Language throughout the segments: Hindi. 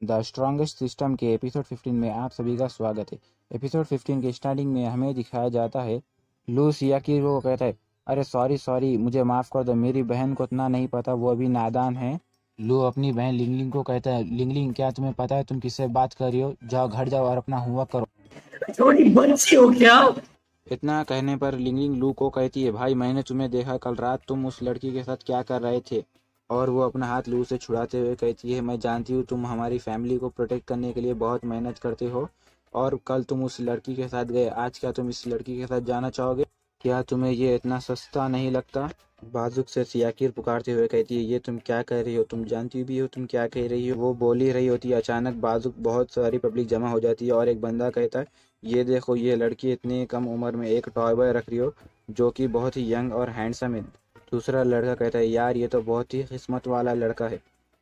द स्ट्रॉन्गेस्ट सिस्टम के एपिसोड 15 में आप सभी का स्वागत है। एपिसोड 15 के स्टार्टिंग में हमें दिखाया जाता है, लू सियाकी को कहता है, अरे सॉरी सॉरी, मुझे माफ़ कर दो, मेरी बहन को इतना नहीं पता, वो अभी नादान है। लू अपनी बहन लिंगलिंग को कहता है, लिंगलिंग क्या तुम्हें पता है तुम किससे बात कर रही हो? जाओ घर जाओ और अपना होमवर्क करो। थोड़ी बच्ची हो क्या? इतना कहने पर लिंगलिंग लू को कहती है, भाई मैंने तुम्हें देखा कल रात तुम उस लड़की के साथ क्या कर रहे थे। और वो अपना हाथ लू से छुड़ाते हुए कहती है, मैं जानती हूँ तुम हमारी फैमिली को प्रोटेक्ट करने के लिए बहुत मेहनत करते हो और कल तुम उस लड़की के साथ गए, आज क्या तुम इस लड़की के साथ जाना चाहोगे? क्या तुम्हें ये इतना सस्ता नहीं लगता? बाजुक से सियाकिर पुकारते हुए कहती है, ये तुम क्या कह रही हो? तुम जानती भी हो तुम क्या कह रही हो? वो बोल ही रही होती है, अचानक बाजुक बहुत सारी पब्लिक जमा हो जाती है और एक बंदा कहता है, ये देखो, ये लड़की इतनी कम उम्र में एक टॉय बॉय रख रही हो जो कि बहुत ही यंग और हैंडसम है। दूसरा लड़का कहता है, यार ये तो बहुत ही किस्मत वाला लड़का है।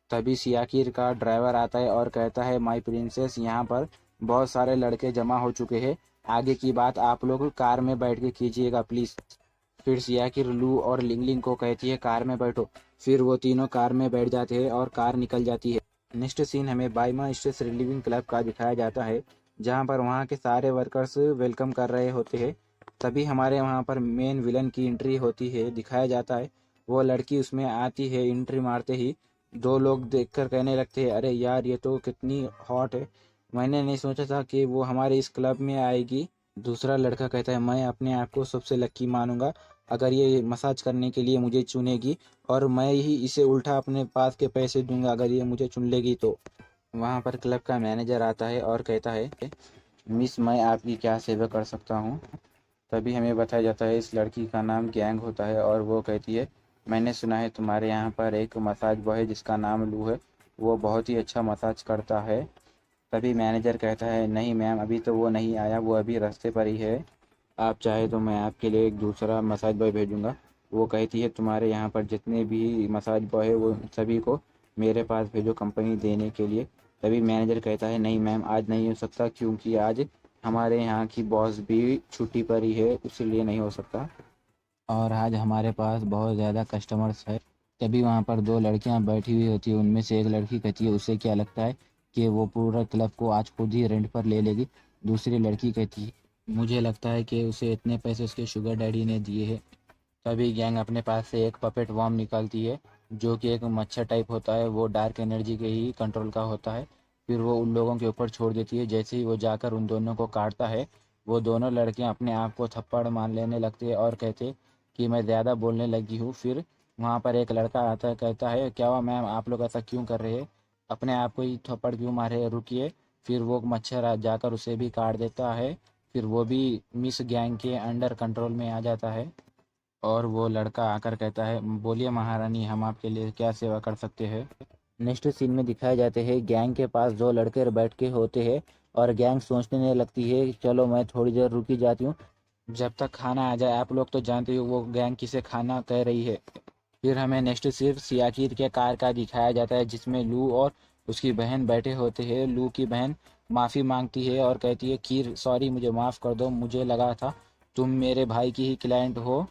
तभी सियाकिर का ड्राइवर आता है और कहता है, माय प्रिंसेस, यहाँ पर बहुत सारे लड़के जमा हो चुके हैं, आगे की बात आप लोग कार में बैठ के कीजिएगा प्लीज़। फिर सियाकिर लू और लिंगलिंग को कहती है, कार में बैठो। फिर वो तीनों कार में बैठ जाते हैं और कार निकल जाती है। नेक्स्ट सीन हमें बाइमा स्ट्रेस रिलीविंग क्लब का दिखाया जाता है, जहाँ पर वहाँ के सारे वर्कर्स वेलकम कर रहे होते हैं। तभी हमारे वहाँ पर मेन विलन की एंट्री होती है, दिखाया जाता है। वो लड़की उसमें आती है, एंट्री मारते ही दो लोग देखकर कहने लगते हैं, अरे यार ये तो कितनी हॉट है, मैंने नहीं सोचा था कि वो हमारे इस क्लब में आएगी। दूसरा लड़का कहता है, मैं अपने आप को सबसे लक्की मानूंगा अगर ये मसाज करने के लिए मुझे चुनेगी, और मैं ही इसे उल्टा अपने पास के पैसे दूंगा अगर ये मुझे चुन लेगी तो। वहाँ पर क्लब का मैनेजर आता है और कहता है, मिस मैं आपकी क्या सेवा कर सकता हूँ? तभी हमें बताया जाता है, इस लड़की का नाम गैंग होता है और वो कहती है, मैंने सुना है तुम्हारे यहाँ पर एक मसाज बॉय है जिसका नाम लू है, वो बहुत ही अच्छा मसाज करता है। तभी मैनेजर कहता है, नहीं मैम, अभी तो वो नहीं आया, वो अभी रास्ते पर ही है, आप चाहे तो मैं आपके लिए एक दूसरा मसाज बॉय भेजूंगा। वो कहती है, तुम्हारे यहाँ पर जितने भी मसाज बॉय है वो सभी को मेरे पास भेजो कंपनी देने के लिए। तभी मैनेजर कहता है, नहीं मैम, आज नहीं हो सकता क्योंकि आज हमारे यहाँ की बॉस भी छुट्टी पर ही है, इसीलिए नहीं हो सकता, और आज हमारे पास बहुत ज़्यादा कस्टमर्स है। तभी वहाँ पर दो लड़कियाँ बैठी हुई होती है, उनमें से एक लड़की कहती है, उसे क्या लगता है कि वो पूरा क्लब को आज खुद ही रेंट पर ले लेगी। दूसरी लड़की कहती है, मुझे लगता है कि उसे इतने पैसे उसके शुगर डैडी ने दिए हैं। तभी गैंग अपने पास से एक पपेट वॉर्म निकालती है, जो कि एक मच्छर टाइप होता है, वो डार्क एनर्जी के ही कंट्रोल का होता है। फिर वो उन लोगों के ऊपर छोड़ देती है। जैसे ही वो जाकर उन दोनों को काटता है, वो दोनों लड़कियां अपने आप को थप्पड़ मार लेने लगती है और कहते कि मैं ज़्यादा बोलने लगी हूँ। फिर वहाँ पर एक लड़का आता है, कहता है, क्या हुआ मैम, आप लोग ऐसा क्यों कर रहे हैं? अपने आप को ही थप्पड़ क्यों मारे, रुकिए। फिर वो मच्छर जाकर उसे भी काट देता है। फिर वो भी मिस गैंग के अंडर कंट्रोल में आ जाता है। और वो लड़का आकर कहता है, बोलिए महारानी, हम आपके लिए क्या सेवा कर सकते हैं? नेक्स्ट सीन में दिखाए जाते हैं, गैंग के पास दो लड़के बैठ के होते हैं और गैंग सोचने लगती है, चलो मैं थोड़ी देर रुकी जाती हूँ, जब तक खाना आ जाए। आप लोग तो जानते हो वो गैंग किसे खाना कह रही है। फिर हमें नेक्स्ट सिर्फ सियाकिर के कार का दिखाया जाता है, जिसमें लू और उसकी बहन बैठे होते हैं। लू की बहन माफ़ी मांगती है और कहती है, कीर सॉरी, मुझे माफ़ कर दो, मुझे लगा था तुम मेरे भाई की ही क्लाइंट हो।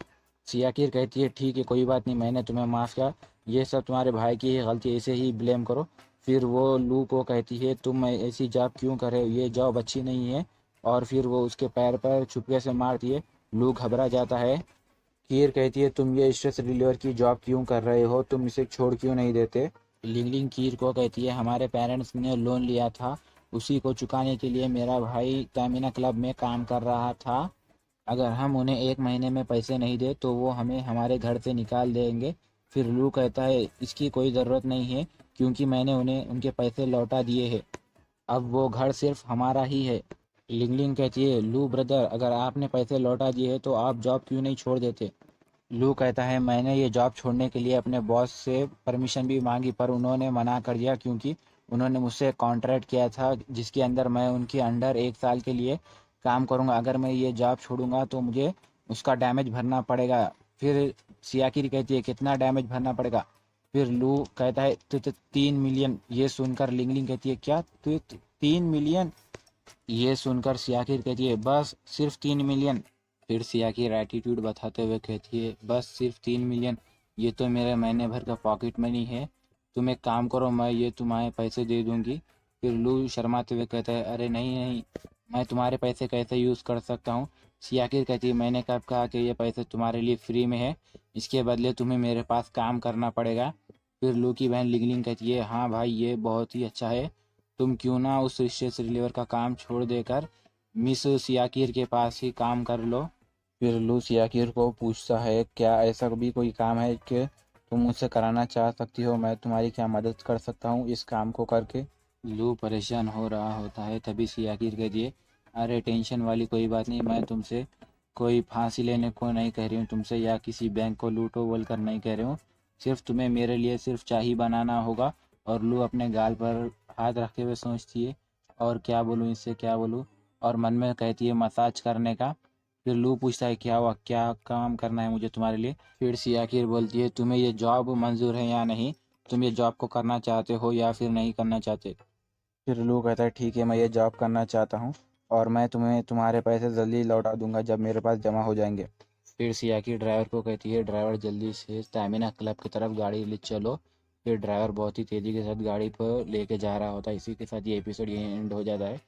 सियाकिर कहती है, ठीक है कोई बात नहीं, मैंने तुम्हें माफ़ किया, ये सब तुम्हारे भाई की ही गलती, ऐसे ही ब्लेम करो। फिर वो लू को कहती है, तुम ऐसी जॉब क्यों कर रहे हो, ये जॉब अच्छी नहीं है। और फिर वो उसके पैर पर छुपके से मारती है। लू घबरा जाता है। कीर कहती है, तुम ये स्ट्रेस रिलीवर की जॉब क्यों कर रहे हो, तुम इसे छोड़ क्यों नहीं देते? लिंगलिंग कीर को कहती है, हमारे पेरेंट्स ने लोन लिया था, उसी को चुकाने के लिए मेरा भाई स्टैमिना क्लब में काम कर रहा था। अगर हम उन्हें एक महीने में पैसे नहीं दे तो वो हमें हमारे घर से निकाल देंगे। फिर लू कहता है, इसकी कोई ज़रूरत नहीं है क्योंकि मैंने उन्हें उनके पैसे लौटा दिए हैं, अब वो घर सिर्फ हमारा ही है। लिंगलिंग कहती है, लू ब्रदर, अगर आपने पैसे लौटा दिए हैं तो आप जॉब क्यों नहीं छोड़ देते? लू कहता है, मैंने ये जॉब छोड़ने के लिए अपने बॉस से परमिशन भी मांगी पर उन्होंने मना कर दिया, क्योंकि उन्होंने मुझसे कॉन्ट्रैक्ट किया था जिसके अंदर मैं उनके अंडर 1 साल के लिए काम करूंगा। अगर मैं ये जॉब छोड़ूंगा तो मुझे उसका डैमेज भरना पड़ेगा। फिर सियाकिर कहती है, कितना डैमेज भरना पड़ेगा? फिर लू कहता है, 3 मिलियन। ये सुनकर लिंगलिंग कहती है, क्या 3 मिलियन? ये सुनकर सियाकिर कहती है, बस सिर्फ 3 मिलियन। फिर सियाकिर एटीट्यूड बताते हुए कहती है, बस सिर्फ 3 मिलियन, ये तो मेरे महीने भर का पॉकेट मनी है, तुम एक काम करो, मैं ये तुम्हारे पैसे दे दूंगी, फिर लू शर्माते हुए कहता है, अरे नहीं नहीं, मैं तुम्हारे पैसे कैसे यूज़ कर सकता हूँ। सियाकिर कहती है, मैंने कब कहा कि ये पैसे तुम्हारे लिए फ्री में है, इसके बदले तुम्हें मेरे पास काम करना पड़ेगा। फिर लू की बहन लिंगलिंग कहती है, हाँ भाई ये बहुत ही अच्छा है, तुम क्यों ना उस स्ट्रेस रिलीवर का काम छोड़ देकर मिस सियाकिर के पास ही काम कर लो। फिर लू सियाकिर को पूछता है, क्या ऐसा भी कोई काम है कि तुम मुझसे कराना चाह सकती हो, मैं तुम्हारी क्या मदद कर सकता हूँ इस काम को करके। लू परेशान हो रहा होता है, तभी सियाकिर कह दिए, अरे टेंशन वाली कोई बात नहीं, मैं तुमसे कोई फांसी लेने को नहीं कह रही हूँ तुमसे, या किसी बैंक को लूटो बोल कर नहीं कह रही हूँ, सिर्फ तुम्हें मेरे लिए सिर्फ चाय ही बनाना होगा। और लू अपने गाल पर हाथ रखे हुए सोचती है, और क्या बोलूँ इससे क्या बोलूँ, और मन में कहती है मसाज करने का। फिर लू पूछता है, क्या हुआ, क्या काम करना है मुझे तुम्हारे लिए। फिर सियाकिर बोलती है, तुम्हें ये जॉब मंजूर है या नहीं, तुम ये जॉब को करना चाहते हो या फिर नहीं करना चाहते। फिर लू कहता है, ठीक है मैं ये जॉब करना चाहता हूँ, और मैं तुम्हें तुम्हारे पैसे जल्दी लौटा दूंगा जब मेरे पास जमा हो जाएंगे। फिर सियाकी ड्राइवर को कहती है, ड्राइवर जल्दी से स्टैमिना क्लब की तरफ गाड़ी ले चलो। फिर ड्राइवर बहुत ही तेज़ी के साथ गाड़ी पर लेके जा रहा होता है। इसी के साथ ये एपिसोड यहीं एंड हो जाता है।